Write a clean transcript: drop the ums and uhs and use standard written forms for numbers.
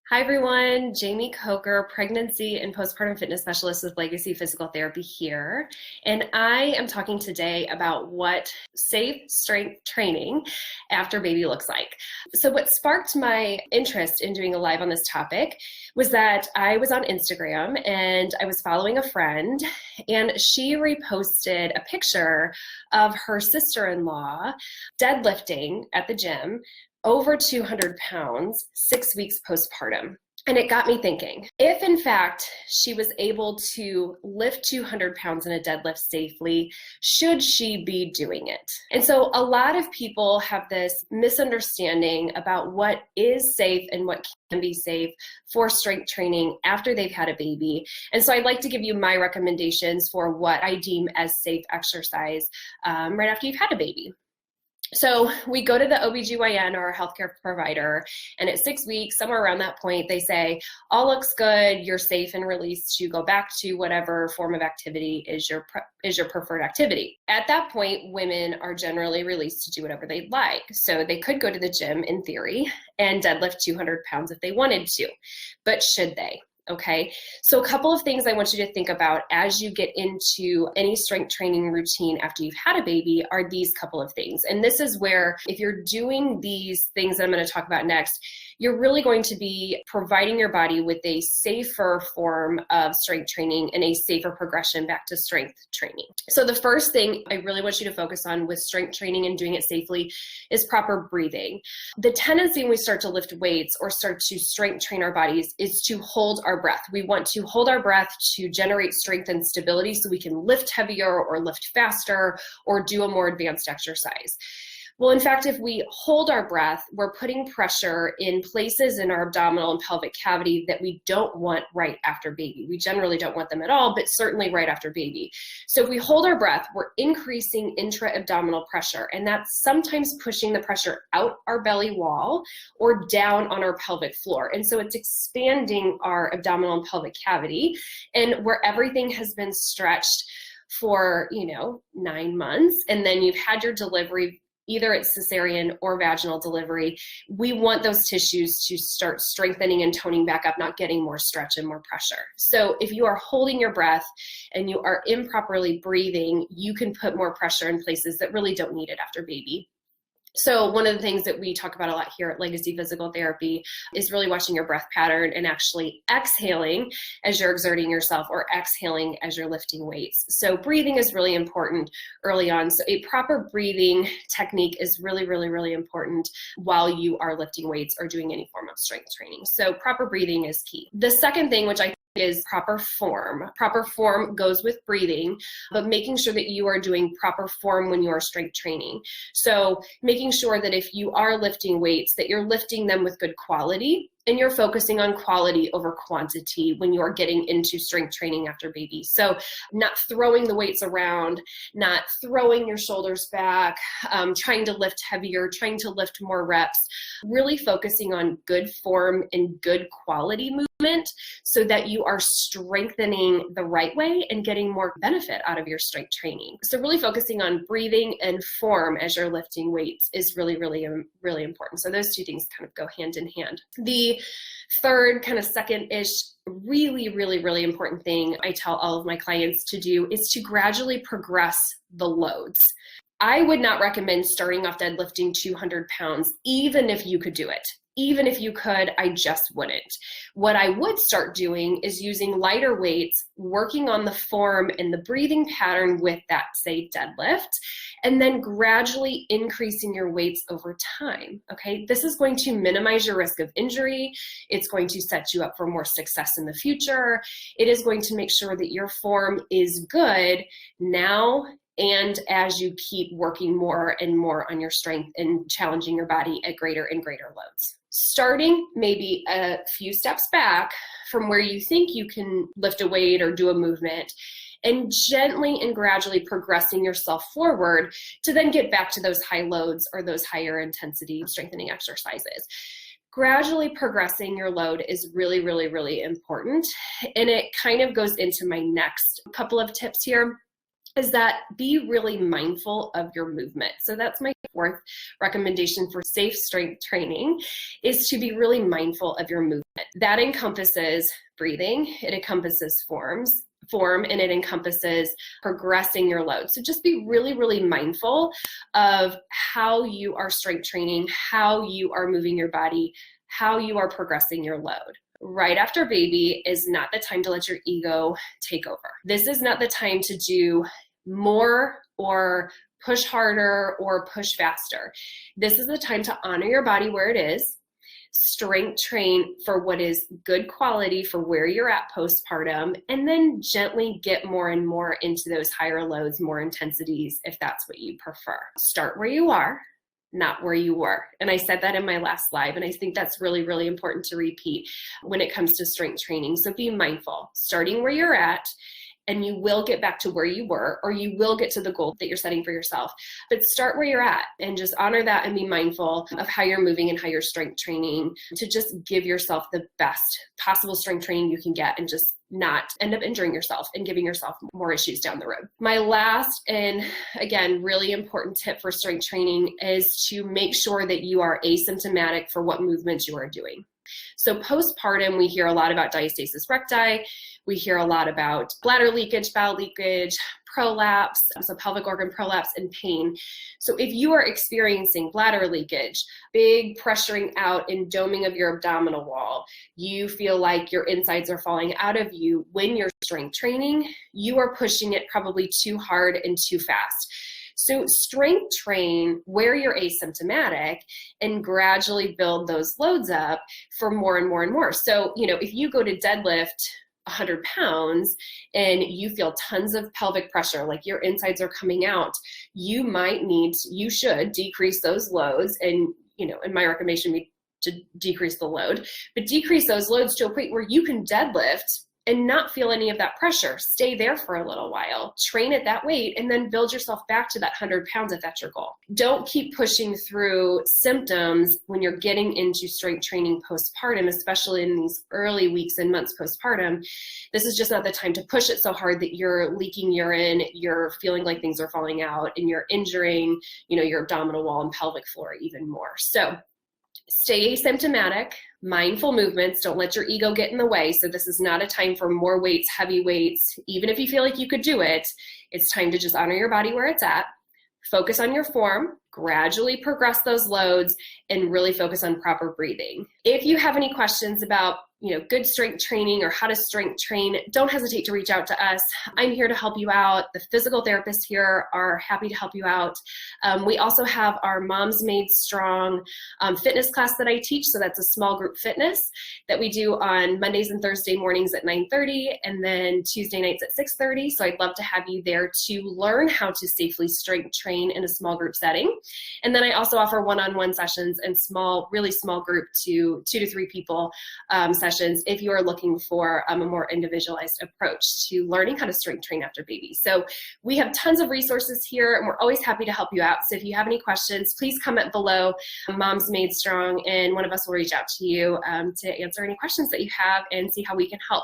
Hi everyone, Jamie Coker, pregnancy and postpartum fitness specialist with Legacy Physical Therapy here. And I am talking today about what safe strength training after baby looks like. So what sparked my interest in doing a live on this topic was that I was on Instagram and I was following a friend, and she reposted a picture of her sister-in-law deadlifting at the gym over 200 pounds, 6 weeks postpartum. And it got me thinking, if in fact she was able to lift 200 pounds in a deadlift safely, should she be doing it? And so a lot of people have this misunderstanding about what is safe and what can be safe for strength training after they've had a baby. And so I'd like to give you my recommendations for what I deem as safe exercise right after you've had a baby. So we go to the OBGYN or our healthcare provider, and at 6 weeks, somewhere around that point, they say, all looks good, you're safe and released to go back to whatever form of activity is your preferred activity. At that point, women are generally released to do whatever they'd like. So they could go to the gym in theory and deadlift 200 pounds if they wanted to, but should they? Okay, so a couple of things I want you to think about as you get into any strength training routine after you've had a baby are these couple of things. And this is where, if you're doing these things that I'm going to talk about next, you're really going to be providing your body with a safer form of strength training and a safer progression back to strength training. So the first thing I really want you to focus on with strength training and doing it safely is proper breathing. The tendency when we start to lift weights or start to strength train our bodies is to hold our breath. We want to hold our breath to generate strength and stability so we can lift heavier or lift faster or do a more advanced exercise. Well, in fact, if we hold our breath, we're putting pressure in places in our abdominal and pelvic cavity that we don't want right after baby. We generally don't want them at all, but certainly right after baby. So if we hold our breath, we're increasing intra-abdominal pressure, and that's sometimes pushing the pressure out our belly wall or down on our pelvic floor. And so it's expanding our abdominal and pelvic cavity, and where everything has been stretched for, 9 months, and then you've had your delivery, either it's cesarean or vaginal delivery, we want those tissues to start strengthening and toning back up, not getting more stretch and more pressure. So if you are holding your breath and you are improperly breathing, you can put more pressure in places that really don't need it after baby. So one of the things that we talk about a lot here at Legacy Physical Therapy is really watching your breath pattern and actually exhaling as you're exerting yourself or exhaling as you're lifting weights. So breathing is really important early on. So a proper breathing technique is really, really, really important while you are lifting weights or doing any form of strength training. So proper breathing is key. The second thing, which I is proper form. Proper form goes with breathing, but making sure that you are doing proper form when you are strength training. So making sure that if you are lifting weights, that you're lifting them with good quality, and you're focusing on quality over quantity when you're getting into strength training after baby. So not throwing the weights around, not throwing your shoulders back, trying to lift heavier, trying to lift more reps, really focusing on good form and good quality movement so that you are strengthening the right way and getting more benefit out of your strength training. So really focusing on breathing and form as you're lifting weights is really, really, really important. So those two things kind of go hand in hand. The third kind of second-ish really, really, really important thing I tell all of my clients to do is to gradually progress the loads. I would not recommend starting off deadlifting 200 pounds, even if you could do it. Even if you could, I just wouldn't. What I would start doing is using lighter weights, working on the form and the breathing pattern with that, say, deadlift, and then gradually increasing your weights over time, okay? This is going to minimize your risk of injury. It's going to set you up for more success in the future. It is going to make sure that your form is good now and as you keep working more and more on your strength and challenging your body at greater and greater loads. Starting maybe a few steps back from where you think you can lift a weight or do a movement, and gently and gradually progressing yourself forward to then get back to those high loads or those higher intensity strengthening exercises. Gradually progressing your load is really, really, really important. And it kind of goes into my next couple of tips here. is that be really mindful of your movement. So that's my fourth recommendation for safe strength training, is to be really mindful of your movement. That encompasses breathing, it encompasses form, and it encompasses progressing your load. So just be really, really mindful of how you are strength training, how you are moving your body, how you are progressing your load. Right after baby is not the time to let your ego take over. This is not the time to do more or push harder or push faster. This is the time to honor your body where it is, strength train for what is good quality for where you're at postpartum, and then gently get more and more into those higher loads, more intensities, if that's what you prefer. Start where you are, not where you were. And I said that in my last slide, and I think that's really, really important to repeat when it comes to strength training. So be mindful, starting where you're at, and you will get back to where you were, or you will get to the goal that you're setting for yourself. But start where you're at and just honor that and be mindful of how you're moving and how you're strength training to just give yourself the best possible strength training you can get and just not end up injuring yourself and giving yourself more issues down the road. My last and again, really important tip for strength training is to make sure that you are asymptomatic for what movements you are doing. So postpartum, we hear a lot about diastasis recti. We hear a lot about bladder leakage, bowel leakage, prolapse, so pelvic organ prolapse and pain. So if you are experiencing bladder leakage, big pressuring out and doming of your abdominal wall, you feel like your insides are falling out of you when you're strength training, you are pushing it probably too hard and too fast. So strength train where you're asymptomatic and gradually build those loads up for more and more and more. So, if you go to deadlift 100 pounds and you feel tons of pelvic pressure, like your insides are coming out, you should decrease those loads. And, in my recommendation would be to decrease the load, but decrease those loads to a point where you can deadlift and not feel any of that pressure. Stay there for a little while, train at that weight, and then build yourself back to that 100 pounds if that's your goal. Don't keep pushing through symptoms when you're getting into strength training postpartum, especially in these early weeks and months postpartum. This is just not the time to push it so hard that you're leaking urine, you're feeling like things are falling out, and you're injuring, your abdominal wall and pelvic floor even more. So stay asymptomatic, mindful movements. Don't let your ego get in the way. So this is not a time for more weights, heavy weights. Even if you feel like you could do it, it's time to just honor your body where it's at, focus on your form, gradually progress those loads, and really focus on proper breathing. If you have any questions about good strength training or how to strength train, don't hesitate to reach out to us. I'm here to help you out. The physical therapists here are happy to help you out. We also have our Moms Made Strong fitness class that I teach. So that's a small group fitness that we do on Mondays and Thursday mornings at 9:30 and then Tuesday nights at 6:30. So I'd love to have you there to learn how to safely strength train in a small group setting. And then I also offer one-on-one sessions and really small group to 2 to 3 people sessions if you are looking for a more individualized approach to learning how to strength train after baby. So we have tons of resources here and we're always happy to help you out. So if you have any questions, please comment below Moms Made Strong and one of us will reach out to you to answer any questions that you have and see how we can help.